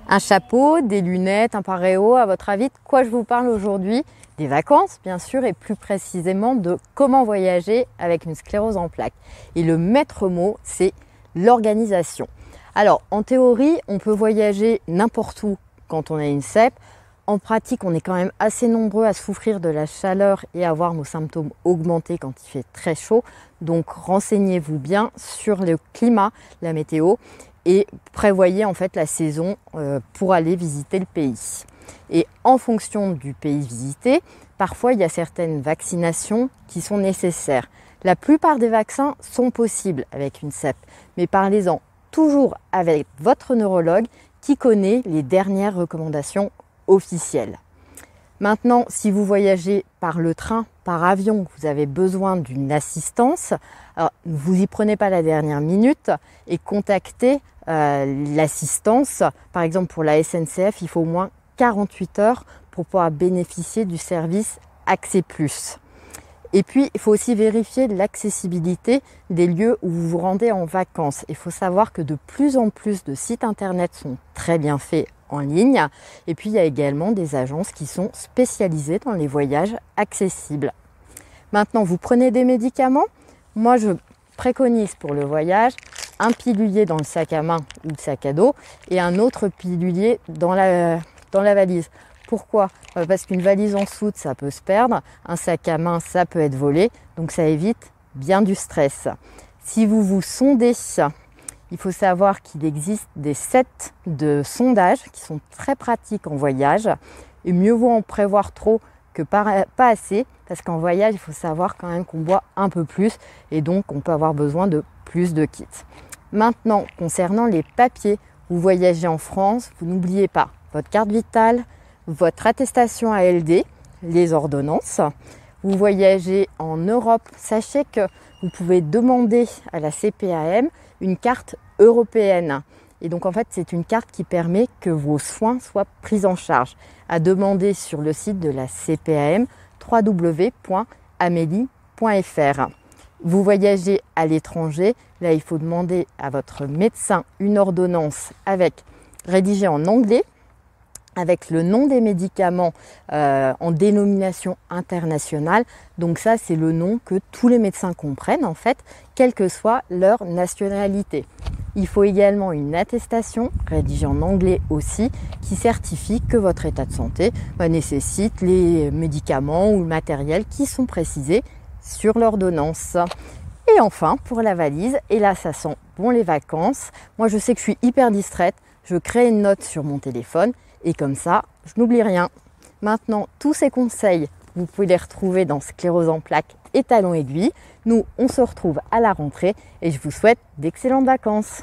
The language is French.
Un chapeau, des lunettes, un paréo, à votre avis, de quoi je vous parle aujourd'hui? Des vacances, bien sûr, et plus précisément de comment voyager avec une sclérose en plaques. Et le maître mot, c'est l'organisation. Alors, en théorie, on peut voyager n'importe où quand on a une CEP. En pratique, on est quand même assez nombreux à souffrir de la chaleur et à voir nos symptômes augmenter quand il fait très chaud. Donc, renseignez-vous bien sur le climat, la météo, et prévoyez en fait la saison pour aller visiter le pays. Et en fonction du pays visité, parfois il y a certaines vaccinations qui sont nécessaires. La plupart des vaccins sont possibles avec une CEP, mais parlez-en toujours avec votre neurologue qui connaît les dernières recommandations officielles. Maintenant, si vous voyagez par le train, par avion, vous avez besoin d'une assistance, alors vous y prenez pas la dernière minute et contactez l'assistance. Par exemple, pour la SNCF, il faut au moins 48 heures pour pouvoir bénéficier du service Accès Plus. Et puis, il faut aussi vérifier l'accessibilité des lieux où vous vous rendez en vacances. Il faut savoir que de plus en plus de sites internet sont très bien faits en ligne. Et puis, il y a également des agences qui sont spécialisées dans les voyages accessibles. Maintenant, vous prenez des médicaments. Moi, je préconise pour le voyage un pilulier dans le sac à main ou le sac à dos et un autre pilulier dans la valise. Pourquoi ? Parce qu'une valise en soute, ça peut se perdre. Un sac à main, ça peut être volé. Donc, ça évite bien du stress. Si vous vous sondez, il faut savoir qu'il existe des sets de sondage qui sont très pratiques en voyage. Et mieux vaut en prévoir trop que pas assez. Parce qu'en voyage, il faut savoir quand même qu'on boit un peu plus. Et donc, on peut avoir besoin de plus de kits. Maintenant, concernant les papiers, vous voyagez en France, vous n'oubliez pas votre carte vitale, votre attestation ALD, les ordonnances. Vous voyagez en Europe, sachez que vous pouvez demander à la CPAM une carte européenne. Et donc en fait, c'est une carte qui permet que vos soins soient pris en charge. À demander sur le site de la CPAM, www.amelie.fr. Vous voyagez à l'étranger, là il faut demander à votre médecin une ordonnance rédigée en anglais, avec le nom des médicaments en dénomination internationale. Donc ça, c'est le nom que tous les médecins comprennent en fait, quelle que soit leur nationalité. Il faut également une attestation, rédigée en anglais aussi, qui certifie que votre état de santé nécessite les médicaments ou le matériel qui sont précisés sur l'ordonnance. Et enfin, pour la valise, et là ça sent bon les vacances. Moi je sais que je suis hyper distraite, je crée une note sur mon téléphone et comme ça, je n'oublie rien. Maintenant, tous ces conseils, vous pouvez les retrouver dans Sclérose en plaques et Talons aiguilles. Nous, on se retrouve à la rentrée et je vous souhaite d'excellentes vacances.